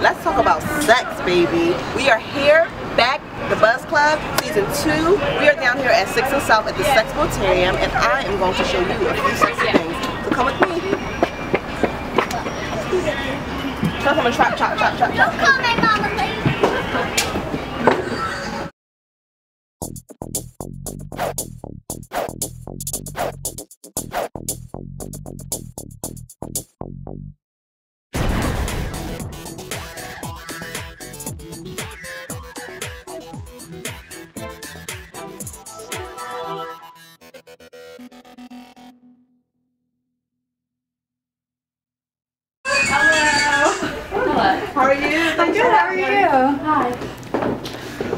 let's talk about sex, baby. We are here, back, the Buzzklub, season 2. We are down here at 6th and South at the Sexplortarium, and I am going to show you a few sexy things. So come with me. Come on, chop, chop, chop, chop, chop. Call my mama, please. How are you? I'm good, how are you? Hi.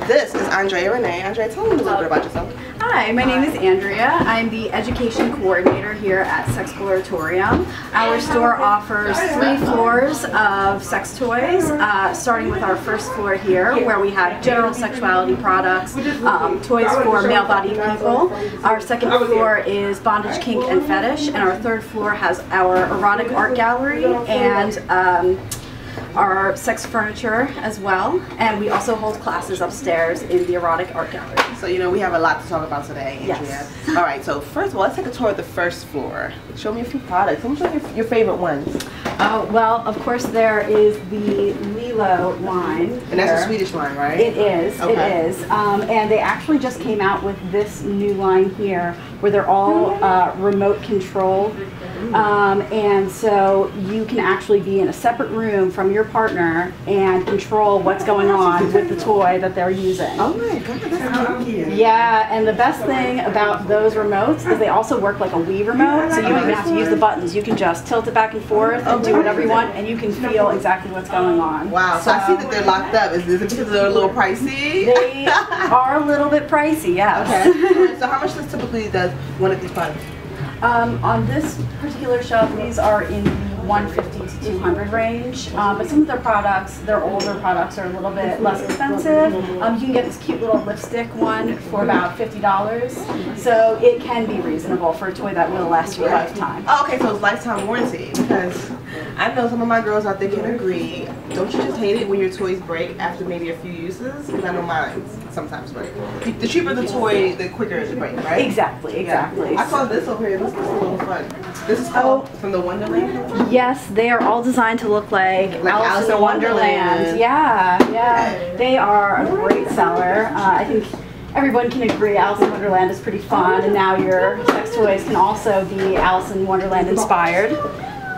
This is Andrea Renee. Andrea, tell me a little bit about yourself. Hi, my name is Andrea. I'm the education coordinator here at Sexplortarium. Our store offers 3 floors of sex toys, starting with our first floor here where we have general sexuality products, toys for male-bodied people. Our second floor is bondage, kink, and fetish, and our third floor has our erotic art gallery and our sex furniture as well, and we also hold classes upstairs in the erotic art gallery. So you know we have a lot to talk about today, Andrea. Yes. All right, so first of all, let's take a tour of the first floor. Show me a few products. Let me show you your favorite ones. Oh, well, of course there is the Lilo line. And that's a Swedish line, right? It is, okay. It is. And they actually just came out with this new line here where they're all remote controlled. And so you can actually be in a separate room from your partner and control what's going on with the toy that they're using. Oh my god, that's cute. Yeah, and the best thing about those remotes is they also work like a Wii remote, so you don't even have to use the buttons. You can just tilt it back and forth and do whatever you want, and you can feel exactly what's going on. Wow, so I see that they're locked up. Is this because they're a little pricey? They are a little bit pricey, yes. Okay. So how much typically does one of these products? On this particular shelf, these are in the 150 to 200 range, but some of their products, their older products, are a little bit less expensive. You can get this cute little lipstick one for about $50, so it can be reasonable for a toy that will last you a lifetime. Oh, okay, so it's lifetime warranty, because I know some of my girls out there can agree. Don't you just hate it when your toys break after maybe a few uses? Because I know mine sometimes break. The cheaper the toy, the quicker it breaks, right? Exactly, exactly. Yeah. I saw this over here. This is a little fun. This is called from the Wonderland. Yes, they are all designed to look like Alice in Wonderland. Yeah, yeah. They are a great seller. I think everyone can agree Alice in Wonderland is pretty fun, and now your sex toys can also be Alice in Wonderland inspired.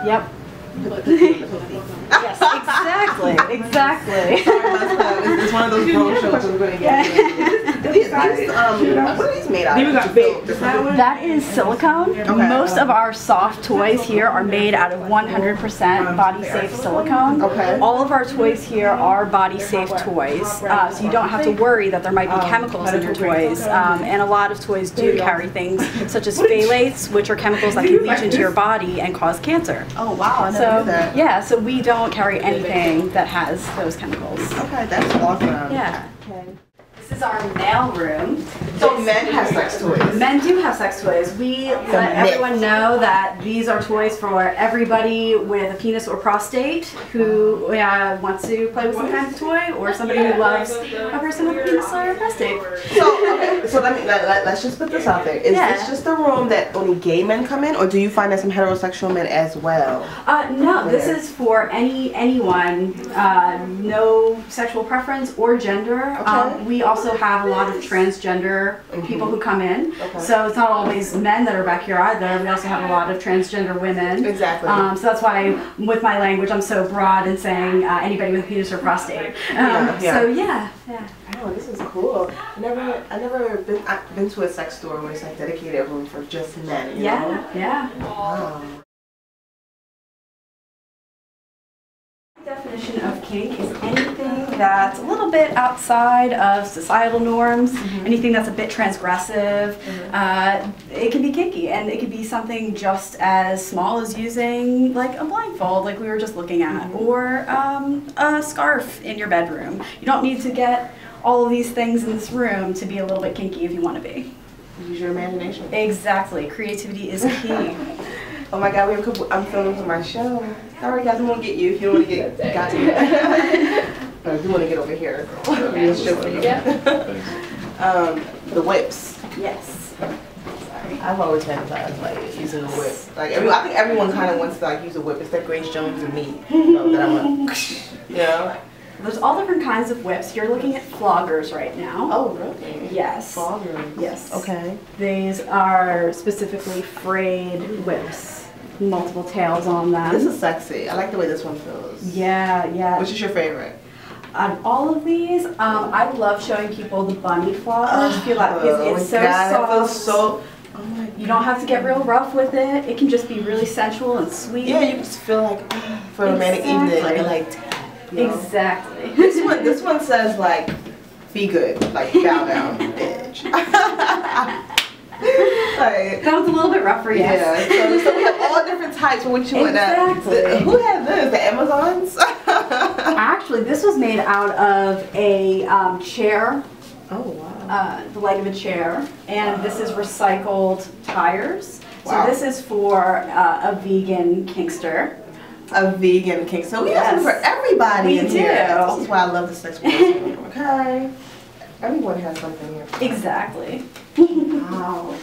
Yep. Yes, exactly, exactly. It's one of those grown shows we're going to get. What are these made out of? That is silicone. Okay. Most of our soft toys here are made out of 100% body-safe silicone. Okay. All of our toys here are body-safe toys, so you don't have to worry that there might be chemicals in your toys. And a lot of toys do carry things such as phthalates, which are chemicals that can leach into your body and cause cancer. Oh wow, I never knew that. Yeah, so we don't carry anything that has those chemicals. Okay, that's awesome. Yeah. Okay. This is our male room. So men have sex toys? Men do have sex toys. We let everyone know that these are toys for everybody with a penis or prostate who wants to play with some kind of toy, or somebody who loves a person with a penis or a prostate. So, okay, so let's just put this out there. Is this just a room that only gay men come in, or do you find that some heterosexual men as well? No, this is for anyone, no sexual preference or gender. Okay. We also have a lot of transgender people who come in, so it's not always men that are back here either. We also have a lot of transgender women. Exactly. So that's why with my language I'm so broad in saying anybody with a penis or prostate. So yeah. Oh, this is cool. I never been to a sex store where it's like dedicated room for just men. You know? Yeah. Wow. Definition of kink is anything that's a little bit outside of societal norms, anything that's a bit transgressive. It can be kinky, and it can be something just as small as using like a blindfold, like we were just looking at, or a scarf in your bedroom. You don't need to get all of these things in this room to be a little bit kinky if you want to be. Use your imagination. Exactly. Creativity is key. Oh my God, we have a couple. I'm filming for my show. Sorry guys, I'm gonna get you if you don't want to get got you. But I do want to get over here. Show for you. The whips. Yes. Sorry. I've always fantasized like using a whip. Like I think everyone kind of wants to like use a whip. It's like Grace Jones and me. So that I want. You know. There's all different kinds of whips. You're looking at floggers right now. Oh, really? Yes. Floggers. Yes. Okay. These are specifically frayed whips. Multiple tails on them. This is sexy. I like the way this one feels. Yeah, yeah. Which is your favorite? Out of all of these, I love showing people the bunny floggers. I feel like it's so God, soft. It feels so. Oh my God. You don't have to get real rough with it. It can just be really sensual and sweet. Yeah, you just feel like for a romantic evening, like. You know? Exactly. This one says like, be good, like bow down, bitch. Like, that was a little bit rough for you. Yeah. So we have all different types of what you want. Exactly. Who had this? The Amazons? Actually, this was made out of a chair. Oh wow. The leg of a chair, and this is recycled tires. Wow. So this is for a vegan kinkster. A vegan kink. So we have something for everybody in here. This is why I love the Sexplortarium. Okay. Everyone has something here. Exactly. Wow.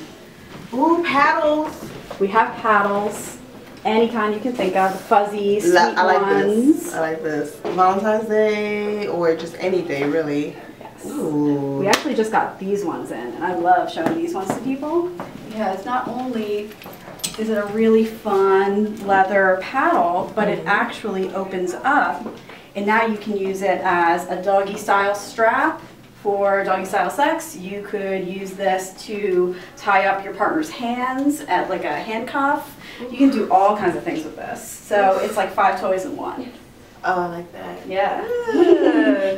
Ooh, paddles. We have paddles. Any kind you can think of. Fuzzy, sweet I like ones. this. I like this. Valentine's Day or just any day, really. Yes. Ooh. We actually just got these ones in, and I love showing these ones to people. Yeah, it's not only is it a really fun leather paddle, but it actually opens up, and now you can use it as a doggy style strap for doggy style sex. You could use this to tie up your partner's hands at like a handcuff. You can do all kinds of things with this. So it's like 5 toys in one. Oh, I like that. Yeah.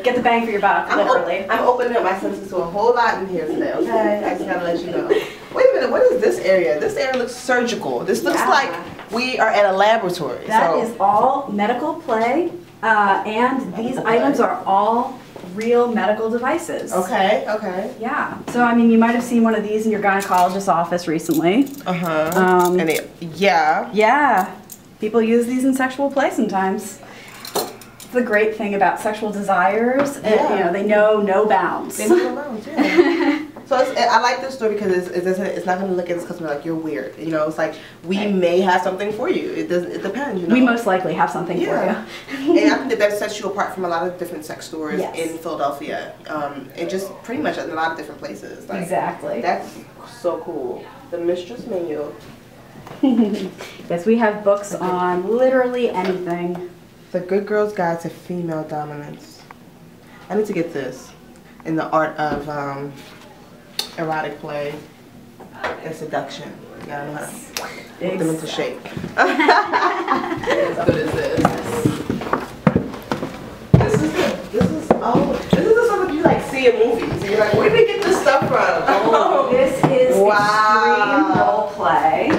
Get the bang for your buck, literally. I'm opening up my senses to a whole lot in here today, okay? I just gotta let you know. Wait a minute, what is this area? This area looks surgical. This looks like we are at a laboratory. That is all medical play, and these items are all real medical devices. Okay, okay. Yeah. So, I mean, you might have seen one of these in your gynecologist's office recently. Uh-huh. Yeah. Yeah. People use these in sexual play sometimes. The great thing about sexual desires, you know, they know no bounds. They know no bounds, yeah. So I like this story because it's not going to look at this customer like you're weird. You know, it's like we may have something for you. It depends. You know, we most likely have something for you. And I think that sets you apart from a lot of different sex stores in Philadelphia, and just pretty much in a lot of different places. Like, exactly. That's so cool. The Mistress Manual. Yes, we have books on literally anything. The Good Girl's Guide to Female Dominance. I need to get this in the art of erotic play and seduction. You gotta know how to put them into shape. What is this? This is the stuff that you like see in movies. And you're like, where did they get this stuff from? Oh, this is extreme role play.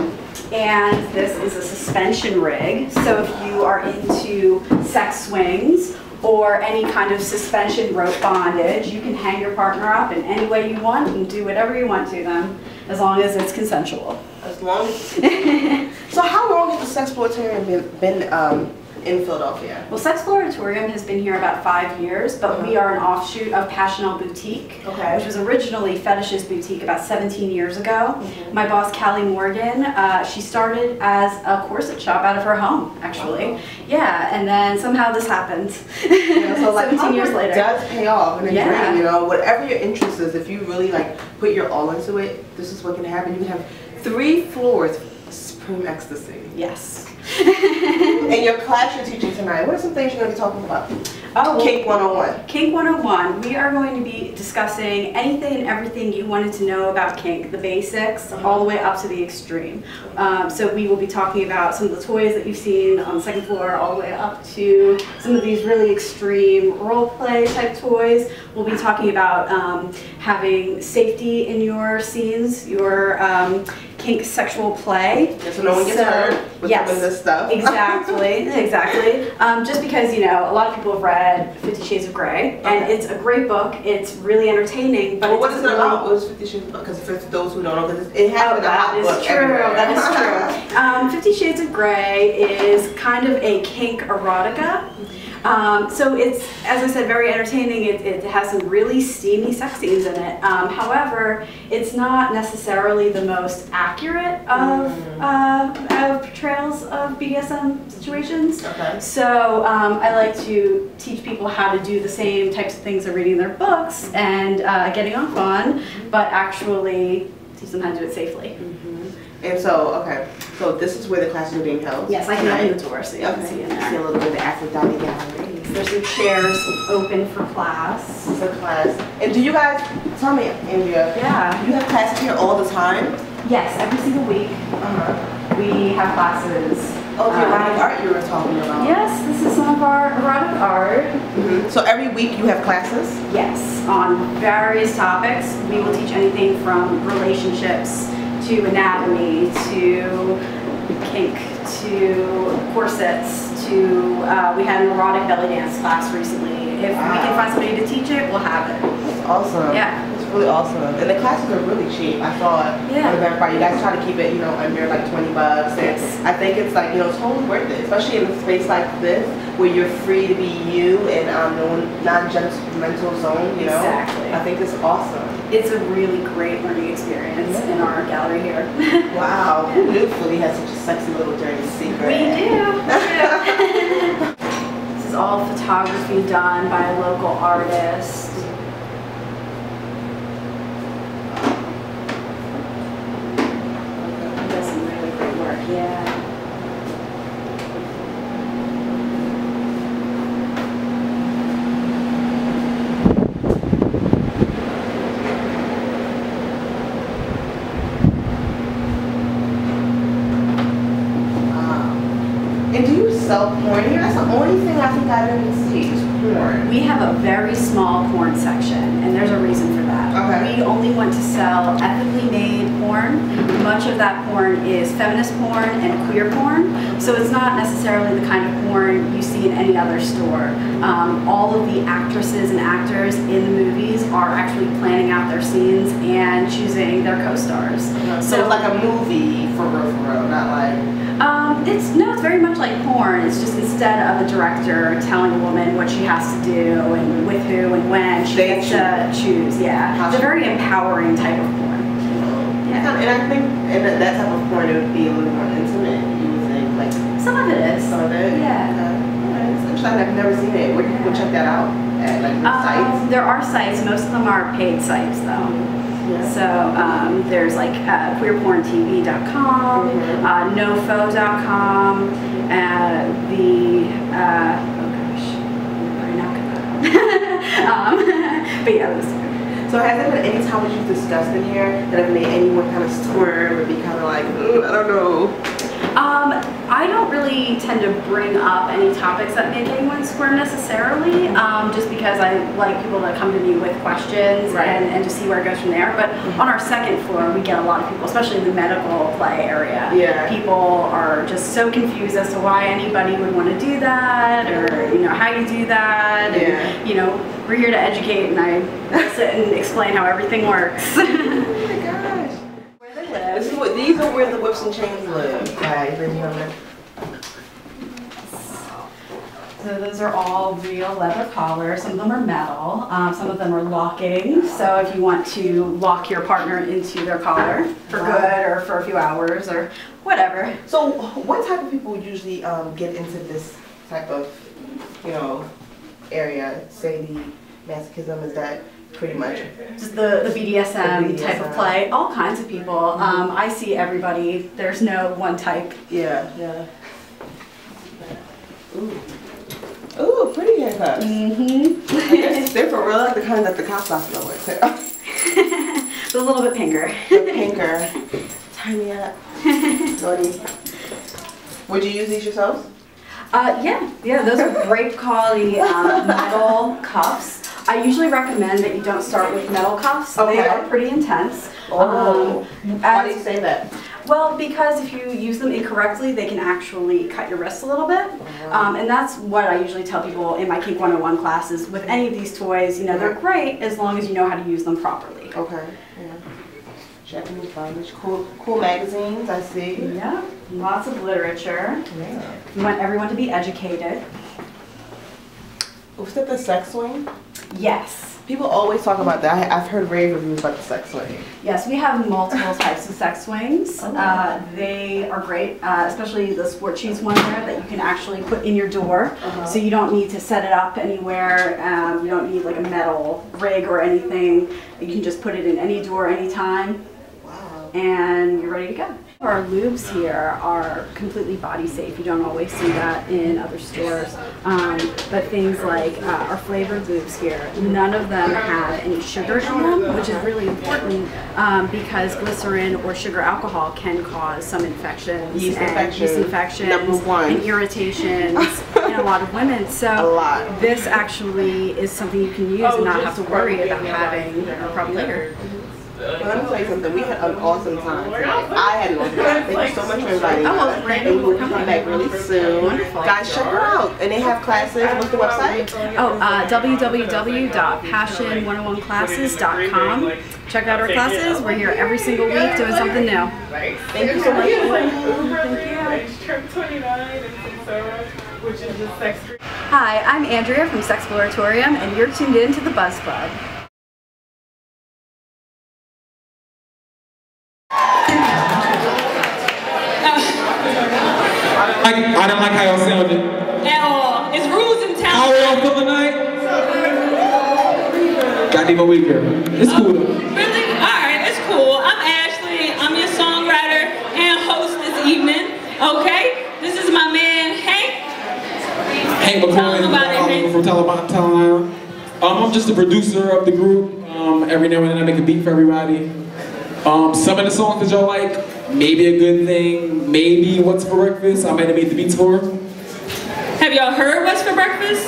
And this is a suspension rig. So if you are into sex swings or any kind of suspension rope bondage, you can hang your partner up in any way you want and do whatever you want to them, as long as it's consensual. As long as So how long has the Sexplortarium been in Philadelphia? Well, Sexplortarium has been here about 5 years, but we are an offshoot of Passional Boutique, which was originally Fetish's Boutique about 17 years ago. My boss, Callie Morgan, she started as a corset shop out of her home, actually. Yeah, and then somehow this happened. So like 17 years later. It does pay off in a dream, you know, whatever your interest is, if you really like put your all into it, this is what can happen. You can have 3 floors of supreme ecstasy. Yes. In your class you're teaching tonight, what are some things you're going to be talking about? Oh, Kink 101. Kink 101. We are going to be discussing anything and everything you wanted to know about kink, the basics, all the way up to the extreme. So we will be talking about some of the toys that you've seen on the second floor, all the way up to some of these really extreme role play type toys. We'll be talking about having safety in your scenes, your kink sexual play. So no one gets hurt with some of this stuff. Exactly, exactly. Just because, you know, a lot of people have read 50 Shades of Grey, and it's a great book. It's really entertaining. But what is it about? What is 50 Shades of Grey? Because for those who don't know, because it has been a hot book everywhere. That is true. 50 Shades of Grey is kind of a kink erotica. So it's, as I said, very entertaining. It has some really steamy sex scenes in it. However, it's not necessarily the most accurate of portrayals of BDSM situations. Okay. So I like to teach people how to do the same types of things they're reading their books and getting off on, but actually teach them how to do it safely. And so, okay, so this is where the classes are being held? Yes, I can open the door so you can see in there. See a little bit of the Aphrodite gallery. There's some chairs open for class. For class. And do you guys, tell me, Andrea, you have classes here all the time? Yes, every single week. We have classes. Oh, the erotic art you were talking about. Yes, this is some of our erotic art. So every week you have classes? Yes, on various topics. We will teach anything from relationships to anatomy, to kink, to corsets, to, we had an erotic belly dance class recently. If we can find somebody to teach it, we'll have it. That's awesome. Yeah. It's really awesome. And the classes are really cheap. I saw it on the Eventbrite. You guys try to keep it, you know, under like 20 bucks. And I think it's like, you know, totally worth it, especially in a space like this where you're free to be you and non-judgmental zone, you know? Exactly. I think it's awesome. It's a really great learning experience in our gallery here. Wow, who knew Philly has such a sexy little dirty secret? We do. This is all photography done by a local artist. He does some really great work, And do you sell porn here? That's the only thing I think I didn't see is porn. We have a very small porn section, and there's a reason for that. We only want to sell ethically made porn. Much of that porn is feminist porn and queer porn, so it's not necessarily the kind of porn you see in any other store. All of the actresses and actors in the movies are actually planning out their scenes and choosing their co-stars. So it's like a movie for real, not like... It's very much like porn. It's just instead of a director telling a woman what she has to do and with who and when, she gets to choose. It's a very empowering type of porn. And I think that type of porn would be a little more intimate, you would think. Like, some of it is. Some of it? It's interesting. I've never seen it. Where can people check that out? At like sites? There are sites. Most of them are paid sites though. So there's like queerporntv.com, nofo.com, oh gosh, I'm not gonna but yeah, those two. So has there been any topics you've discussed in here that have made anyone kind of squirm or be kind of like, ooh, I don't know? I don't really tend to bring up any topics that make anyone squirm necessarily, just because I like people to come to me with questions and to see where it goes from there. But on our second floor, we get a lot of people, especially in the medical play area. People are just so confused as to why anybody would want to do that, or you know how you do that. And, you know, we're here to educate, and I sit and explain how everything works. Oh my gosh. Where they live. These are where the whips and chains live, guys. So those are all real leather collars. Some of them are metal. Some of them are locking. So if you want to lock your partner into their collar for good or for a few hours or whatever. So what type of people usually get into this type of, you know, area? Say the masochism, is that pretty much just the BDSM type of play? All kinds of people. I see everybody. There's no one type. Ooh, pretty haircuts. They're for real, like the kind that the cops often wear. It's a little bit pinker. Pinker. Tie me up. Naughty. Would you use these yourselves? Yeah, those are great quality metal cuffs. I usually recommend that you don't start with metal cuffs. They are pretty intense. Why do you say that? Well, because if you use them incorrectly, they can actually cut your wrists a little bit. And that's what I usually tell people in my Kink 101 classes. With any of these toys, you know, they're great as long as you know how to use them properly. Okay. Yeah. Japanese bondage. Cool magazines, I see. Yeah. Lots of literature. Yeah. We want everyone to be educated. Was that the sex swing? Yes. People always talk about that. I've heard rave reviews about the sex swing. Yes, we have multiple types of sex swings. They are great, especially the sport cheese one there that you can actually put in your door. So you don't need to set it up anywhere. You don't need like a metal rig or anything. You can just put it in any door anytime. Wow. And you're ready to go. Our lubes here are completely body safe. You don't always see that in other stores. But things like our flavored lubes here, none of them have any sugar in them, which is really important because glycerin or sugar alcohol can cause some infections, yeast infections and irritations in a lot of women. So this actually is something you can use and not have to worry about having a problem later. Well, let me tell you something. We had an awesome time tonight. I had an awesome time. Thank you so much for inviting us. And we will come back really soon. Wonderful. Guys, check her out. And they have classes. What's the website? www.passion101classes.com. Check out our classes. We're here every single week doing something new. Thank you so much. Thank you. Hi, I'm Andrea from Sexplortarium, and you're tuned in to the Buzzklub. I don't like how y'all sounded. At all. It's rules and talent. How are y'all feeling tonight? Got even weaker. It's cool though. Really? Alright, it's cool. I'm Ashley. I'm your songwriter and host this evening. Okay? This is my man, Hank. Hank McCoy from Talent. I'm just the producer of the group. Every now and then I make a beat for everybody. Some of the songs that y'all like, maybe A Good Thing, maybe What's for Breakfast, I might have made the beats for. Have y'all heard What's for Breakfast?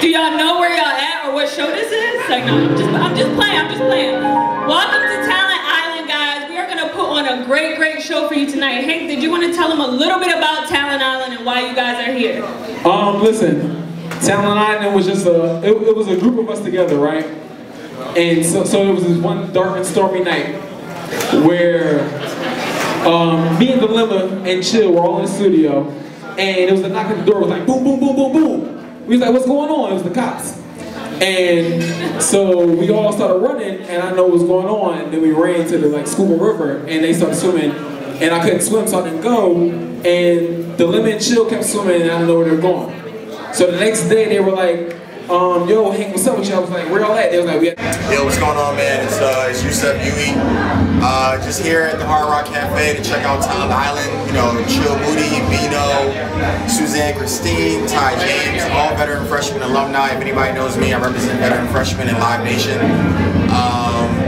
Do y'all know where y'all at or what show this is? Like, no, I'm just playing. Welcome to Talent Island, guys. We are gonna put on a great show for you tonight. Hank, did you want to tell them a little bit about Talent Island and why you guys are here? Listen, Talent Island was just it was a group of us together, right? And so it was this one dark and stormy night where me and Dilemma and Chill were all in the studio, and it was the knock at the door. It was like boom, boom, boom, boom, boom. We was like, what's going on? It was the cops. And so we all started running, and I know what was going on. And then we ran to the scuba river, and they started swimming, and I couldn't swim, so I didn't go. And Dilemma and Chill kept swimming, and I didn't know where they were going. So the next day they were like, yo, Hank, what's up with you? I was like, where y'all at? They was like, Yo, what's going on, man? It's Yusef Yui. Just here at the Hard Rock Cafe to check out Talent Island. You know, Chill Moody, Bino, Suzanne Christine, Ty James, all veteran freshmen alumni. If anybody knows me, I represent veteran freshmen in Live Nation.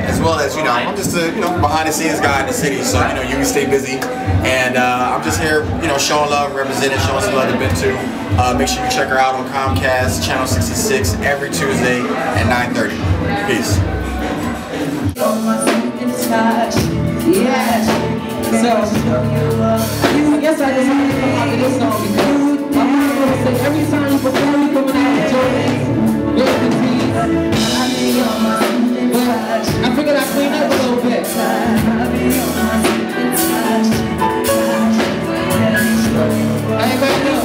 As well as, I'm just a behind the scenes guy in the city, so you can stay busy. And I'm just here, showing love, representing, showing some love to Bintu. Make sure you check her out on Comcast, Channel 66, every Tuesday at 9:30. Peace. yes. So, I guess I just want to come out to this song because my mom would say every time you perform, you coming out with joy. I figured I'd clean up a little bit. Everybody know.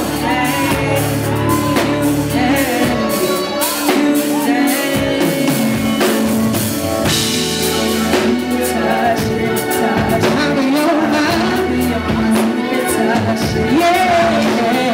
Yeah.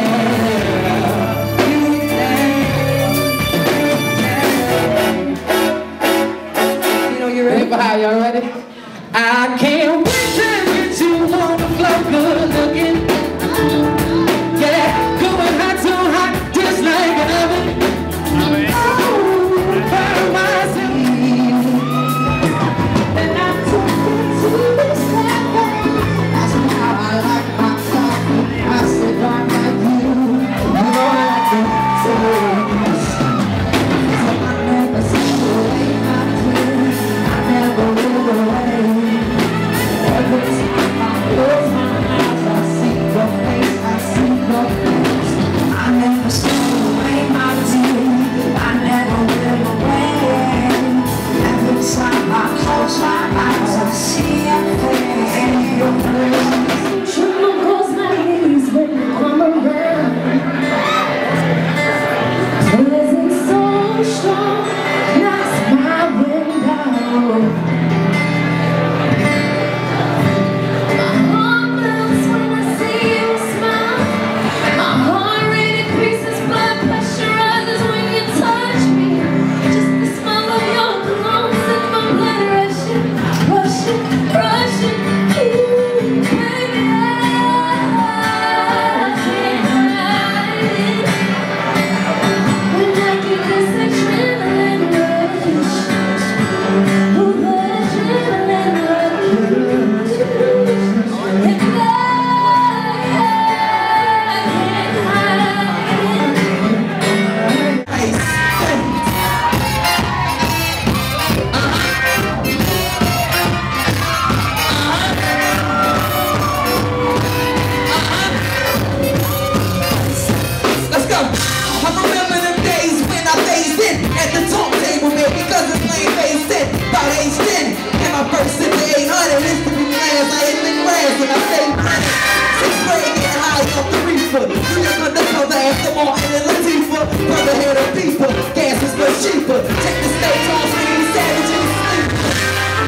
Martin and Latifah, brother had a beeper, gas was much cheaper. Check the stage, all screaming savage in the sleep.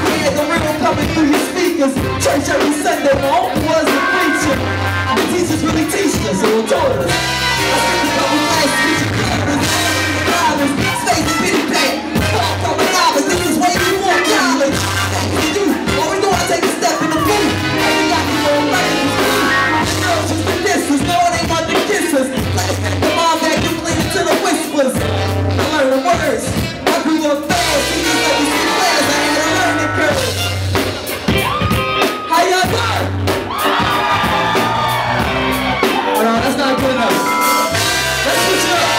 We had the river coming through your speakers. Church every Sunday, my uncle was the preacher. The teachers really teached us, or taught us. I spent a couple nights teaching drivers, stay the bitty back. Talk from the novice, this is way you want college. Thanks to you, all we do is take a step in the food. And we got people running the school. Girls just the distance, no it ain't about the kisses. Come on back, you lean to the whispers. I learned the words. I grew up fast, see these let me see class. I had a learning curve. How y'all doing? Oh, no, that's not good enough. Let's switch it up.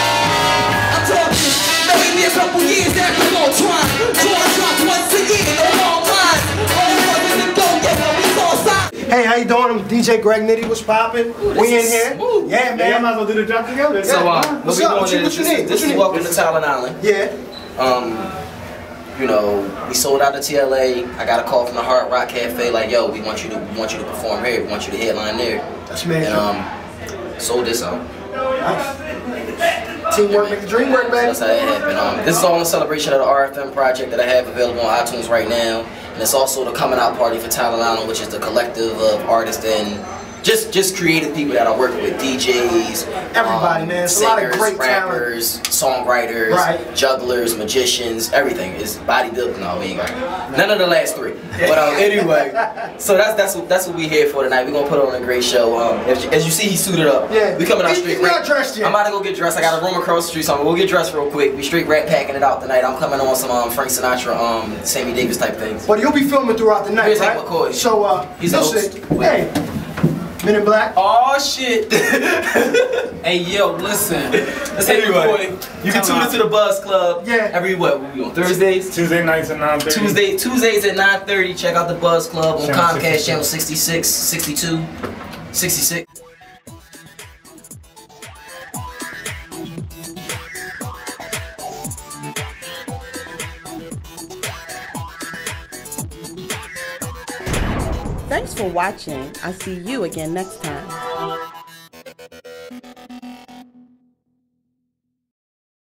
I'm talking maybe a couple years after all trying. George dropped once a year, no long lines. All brothers and go get what we saw sign. Hey, how you doing? I'm DJ Greg Nitty. What's poppin'? We in here. Yeah, man. Yeah, y'all might as well do the drop together. So, What's what up? we doing What you need? this is Welcome to Talent Island. Yeah. You know, we sold out to TLA. I got a call from the Hard Rock Cafe like, yo, we want you to perform here. We want you to headline there. That's major. And sold this out. Nice. Teamwork make the dream work, man. That's how that happened. This is all in celebration of the RFM project that I have available on iTunes right now. And it's also the coming out party for Talent Island, which is the collective of artists and just creative people that I work with, DJs, Everybody, man. It's a lot of singers, great rappers, songwriters, Right. jugglers, magicians, everything. It's bodybuilding. No, we ain't got none of the last three. But anyway, so that's what we here for tonight. We're gonna put on a great show. As you see, he suited up. Yeah. We coming out straight. He's not dressed yet. I'm about to go get dressed. I got a room across the street, so I'm gonna go get dressed real quick. We straight rat packing it out tonight. I'm coming on some Frank Sinatra, Sammy Davis type things. But you'll be filming throughout the night, Here's right? Hank McCoy. So, He's the host. Hey, Men in Black. Oh shit! Hey yo, listen. Anyway, you can tune into the Buzzklub. Yeah. Every what? We on Thursdays? Tuesday nights at 9:30. Tuesdays at 9:30. Check out the Buzzklub on Channel Comcast 66. channel 66, 62, 66. Thanks for watching. I'll see you again next time.